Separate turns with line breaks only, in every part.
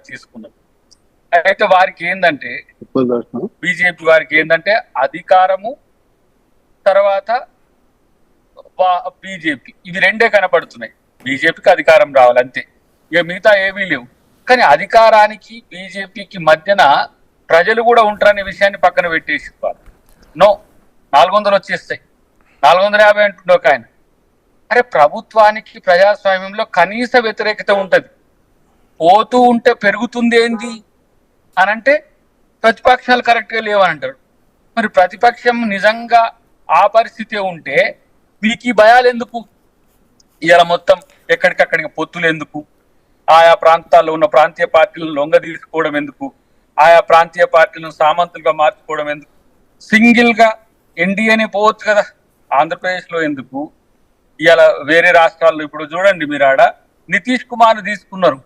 తీసుకున్నారు. అయితే వారికి ఏంటంటే బీజేపీ వారికి ఏంటంటే అధికారము తర్వాత బీజేపీ ఇవి రెండే కనపడుతున్నాయి. బీజేపీకి అధికారం రావాలి అంతే, ఇక మిగతా ఏమీ లేవు. కానీ అధికారానికి బీజేపీకి మధ్యన ప్రజలు కూడా ఉంటారనే విషయాన్ని పక్కన పెట్టేసి నో 400 వచ్చేస్తాయి, 450 అంటుండే ఒక ఆయన. అరే ప్రభుత్వానికి ప్రజాస్వామ్యంలో కనీస వ్యతిరేకత ఉంటది, పోతూ ఉంటే పెరుగుతుంది ఏంది అనంటే ప్రతిపక్షాలు కరెక్ట్గా లేవనంటారు. మరి ప్రతిపక్షం నిజంగా ఆ పరిస్థితి ఉంటే మీకు ఈ భయాలు ఎందుకు? ఇలా మొత్తం ఎక్కడికక్కడికి పొత్తులు ఎందుకు? ఆయా ప్రాంతాల్లో ఉన్న ప్రాంతీయ పార్టీలను లొంగ తీసుకోవడం ఎందుకు? ఆయా ప్రాంతీయ పార్టీలను సామంతులుగా మార్చుకోవడం ఎందుకు? సింగిల్ గా ఎన్డీఏనే పోవచ్చు కదా, ఆంధ్రప్రదేశ్ లో ఎందుకు? ఇలా వేరే రాష్ట్రాల్లో ఇప్పుడు చూడండి, మీరు ఆడ నితీష్ కుమార్ తీసుకున్నారు.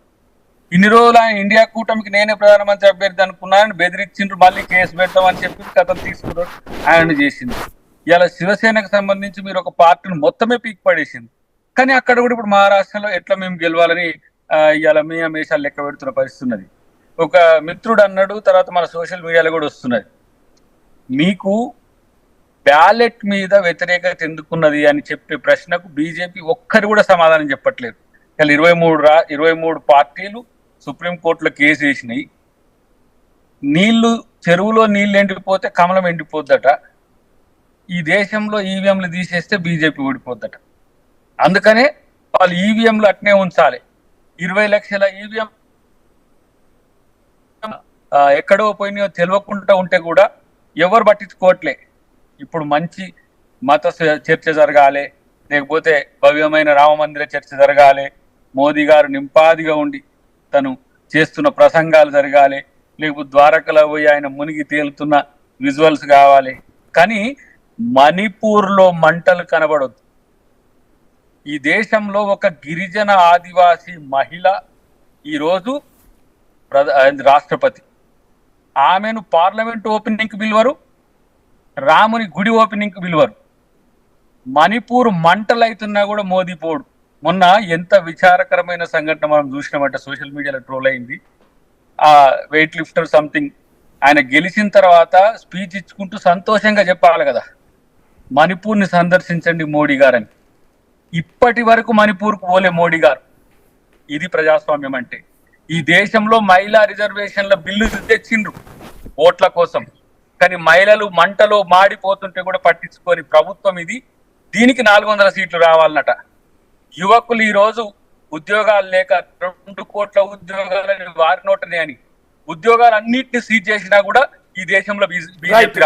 ఇన్ని రోజులు ఆయన ఇండియా కూటమికి నేనే ప్రధానమంత్రి అభ్యర్థి అనుకున్నానని బెదిరించిండ్రు, మళ్ళీ కేసు పెడతామని చెప్పి కథలు తీసుకున్నారు, ఆయన చేసింది. ఇలా శివసేనకు సంబంధించి మీరు ఒక పార్టీని మొత్తమే పీక్ పడేసింది. కానీ అక్కడ కూడా ఇప్పుడు మహారాష్ట్రలో ఎట్లా మేము గెలవాలని ఇలా మీ మేషాలు లెక్క పెడుతున్న పరిస్థితి ఉన్నది. ఒక మిత్రుడు అన్నాడు, తర్వాత మన సోషల్ మీడియాలో కూడా వస్తున్నది, మీకు బ్యాలెట్ మీద వ్యతిరేకత ఎందుకున్నది అని చెప్పే ప్రశ్నకు బీజేపీ ఒక్కరు కూడా సమాధానం చెప్పట్లేదు. ఇలా 23 పార్టీలు సుప్రీంకోర్టులో కేసు వేసినాయి. చెరువులో నీళ్లు ఎండిపోతే కమలం ఎండిపోద్దట, ఈ దేశంలో ఈవీఎంలు తీసేస్తే బీజేపీ ఓడిపోద్దట. అందుకనే వాళ్ళు ఈవీఎంలు అట్నే ఉంచాలి. 20 లక్షల ఈవీఎం ఎక్కడో పోయినాయో తెలియకుండా ఉంటే కూడా ఎవరు పట్టించుకోవట్లే. ఇప్పుడు మంచి మత చర్చ జరగాలి, లేకపోతే భవ్యమైన రామ మందిర చర్చ జరగాలి, మోదీ గారు నింపాదిగా ఉండి తను చేస్తున్న ప్రసంగాలు జరగాలి, లేకపోతే ద్వారకలో పోయి ఆయన మునిగి తేలుతున్న విజువల్స్ కావాలి. కానీ మణిపూర్లో మంటలు కనబడొద్దు. ఈ దేశంలో ఒక గిరిజన ఆదివాసీ మహిళ ఈరోజు రాష్ట్రపతి, ఆమెను పార్లమెంట్ ఓపెనింగ్ కి పిలువరు, రాముని గుడి ఓపెనింగ్ కి పిలువరు. మణిపూర్ మంటలు అవుతున్నా కూడా మోదీ పోడు. మొన్న ఎంత విచారకరమైన సంఘటన మనం చూసినామంటే సోషల్ మీడియాలో ట్రోల్ అయింది. ఆ వెయిట్ లిఫ్టర్ సంథింగ్ ఆయన గెలిచిన తర్వాత స్పీచ్ ఇచ్చుకుంటూ సంతోషంగా చెప్పాలి కదా, మణిపూర్ని సందర్శించండి మోడీ గారని. ఇప్పటి వరకు మణిపూర్కు పోలే మోడీ గారు. ఇది ప్రజాస్వామ్యం అంటే. ఈ దేశంలో మహిళా రిజర్వేషన్ల బిల్లు తెచ్చిండ్రు ఓట్ల కోసం, కానీ మహిళలు మంటలో మాడిపోతుంటే కూడా పట్టించుకొని ప్రభుత్వం ఇది. దీనికి 400 సీట్లు రావాలన్నట. యువకులు ఈ రోజు ఉద్యోగాలు లేక 2 కోట్ల ఉద్యోగాలని వారి నోటనే అని ఉద్యోగాలు అన్నింటినీ సీజ్ చేసినా కూడా ఈ దేశంలో బీజేపీ